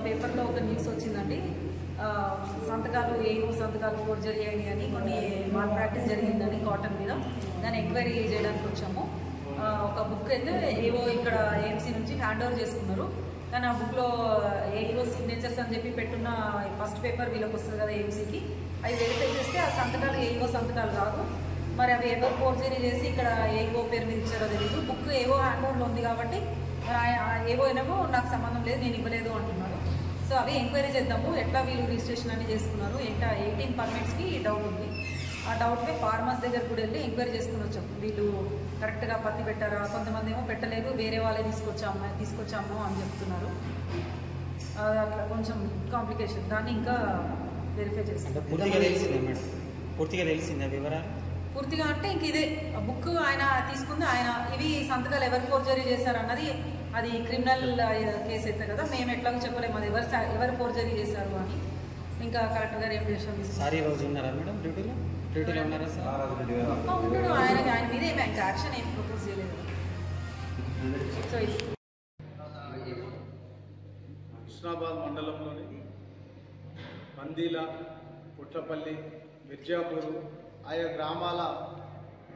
పేపర్లో ఒక న్యూస్ వచ్చిందండి. సంతకాలు ఏవో సంతకాలు ఫోర్జరీ అయినాయి అని కొన్ని మాల్ ప్రాక్టీస్ జరిగిందని కాటన్ మీద దాన్ని ఎంక్వైరీ చేయడానికి వచ్చాము. ఒక బుక్ అయితే ఏవో ఇక్కడ ఏఎంసీ నుంచి హ్యాండ్ ఓవర్ చేసుకున్నారు. కానీ ఆ బుక్లో ఏవో సిగ్నేచర్స్ అని చెప్పి పెట్టున్న ఫస్ట్ పేపర్ వీళ్ళకి వస్తుంది కదా ఏఎంసీకి, అవి వెరిఫై చేస్తే ఆ సంతకాలు ఏవో సంతకాలు కాదు. మరి అవి ఎవరు ఫోర్జరీ చేసి ఇక్కడ ఏవో పేరు మీద ఇచ్చారో తెలియదు. బుక్ ఏవో హ్యాండ్ ఓవర్లో ఉంది కాబట్టి ఏవో ఏమో నాకు సంబంధం లేదు, నేను ఇవ్వలేదు అంటున్నారు. సో అవి ఎంక్వైరీ చేద్దాము, ఎట్లా వీళ్ళు రిజిస్ట్రేషన్ అని చేసుకున్నారు, 18 పర్మిట్స్కి డౌట్ ఉంది. ఆ డౌట్పై ఫార్మర్స్ దగ్గర కూడా వెళ్ళి ఎంక్వైరీ చేసుకుని వచ్చాం. వీళ్ళు కరెక్ట్గా పత్తి పెట్టారా, కొంతమంది ఏమో పెట్టలేదు, వేరే వాళ్ళే తీసుకొచ్చాము అని చెప్తున్నారు. అట్లా కొంచెం కాంప్లికేషన్, దాన్ని ఇంకా వెరిఫై చేస్తాం. పూర్తిగా తెలిసిందా వివరాలు? పూర్తిగా అంటే ఇంక ఇదే బుక్ ఆయన తీసుకుంది, ఆయన ఇవి సంతకాలు ఎవరు ఫోర్జరీ చేశారన్నది అది క్రిమినల్ కేసు అయితే కదా, మేము ఎట్లాగో చెప్పలేము అది ఎవరు ఫోర్జరీ చేశారు అని. ఇంకా కరెక్ట్గా రిప్రెషన్ ఉంటాడు ఆయన మీద ఏమి యాక్షన్ ఏం ప్రపోజ్ చేయలేదు. సో హుస్నాబాద్ మండలంలోని పందీల, పుట్లపల్లి, మిర్జాపూర్ ఆయా గ్రామాల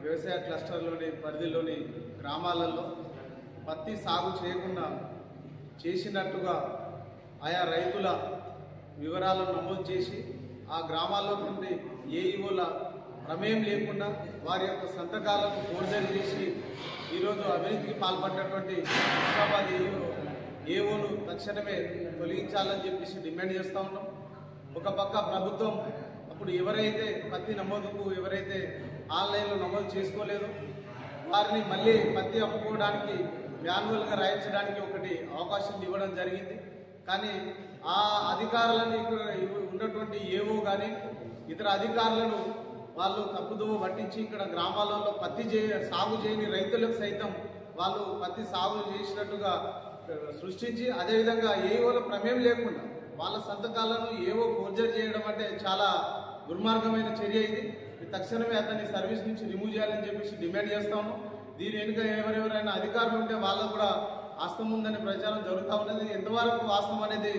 వ్యవసాయ క్లస్టర్లోని పరిధిలోని గ్రామాలలో పత్తి సాగు చేయకుండా చేసినట్టుగా ఆయా రైతుల వివరాలను నమోదు చేసి ఆ గ్రామాల్లో నుండి ఏఈఓల ప్రమేయం లేకుండా వారి యొక్క సంతకాలను ఫోర్జరీ చేసి ఈరోజు అవినీతికి పాల్పడినటువంటి హుస్నాబాద్ ఏఓను తక్షణమే తొలగించాలని చెప్పేసి డిమాండ్ చేస్తూ ఉన్నాం. ఒక పక్క ప్రభుత్వం అప్పుడు ఎవరైతే పత్తి నమోదుకు ఎవరైతే ఆన్లైన్లో నమోదు చేసుకోలేదో వారిని మళ్ళీ పత్తి అమ్ముకోవడానికి మాన్యువల్గా రాయించడానికి ఒకటి అవకాశం ఇవ్వడం జరిగింది. కానీ ఆ అధికారులను ఇక్కడ ఉన్నటువంటి ఏవో కానీ ఇతర అధికారులను వాళ్ళు తప్పుదోవ పట్టించి ఇక్కడ గ్రామాలలో పత్తి సాగు చేయని రైతులకు సైతం వాళ్ళు పత్తి సాగు చేసినట్టుగా సృష్టించి అదేవిధంగా ఏవోల ప్రమేయం లేకుండా వాళ్ళ సంతకాలను ఏవో ఫోర్జరీ చేయడం అంటే చాలా దుర్మార్గమైన చర్య. ఇది తక్షణమే అతన్ని సర్వీస్ నుంచి రిమూవ్ చేయాలని చెప్పేసి డిమాండ్ చేస్తా ఉన్నాం. దీని వెనుక ఎవరెవరైనా అధికారులు ఉంటే వాళ్ళకు కూడా వాస్తవం ఉందనే ప్రచారం జరుగుతూ ఉన్నది. ఎంతవరకు వాస్తవం అనేది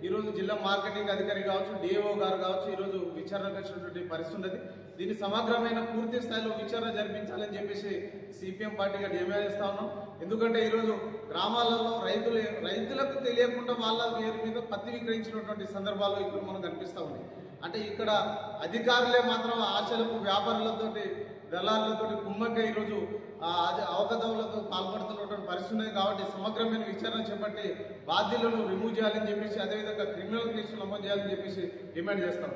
ఈరోజు జిల్లా మార్కెటింగ్ అధికారి కావచ్చు, డిఏఓ గారు కావచ్చు ఈరోజు విచారణ వచ్చినటువంటి పరిస్థితి ఉన్నది. దీన్ని సమగ్రమైన పూర్తి స్థాయిలో విచారణ జరిపించాలని చెప్పేసి సిపిఎం పార్టీగా డిమాండ్ చేస్తా ఉన్నాం. ఎందుకంటే ఈరోజు గ్రామాలలో రైతులకు తెలియకుండా వాళ్ళ పేరు మీద పత్తి విక్రయించినటువంటి సందర్భాలు ఇక్కడ మనకు కనిపిస్తూ ఉన్నాయి. అంటే ఇక్కడ అధికారులే మాత్రం ఆశలకు వ్యాపారులతోటి దళారులతో కుమ్మక్క ఈరోజు అవకతవలకు పాల్పడుతున్నటువంటి పరిస్థితి ఉంది. కాబట్టి సమగ్రమైన విచారణ చేపట్టి బాధ్యులను రిమూవ్ చేయాలని చెప్పేసి అదేవిధంగా క్రిమినల్ కేసులు నమోదు చేయాలని చెప్పేసి డిమాండ్ చేస్తాం.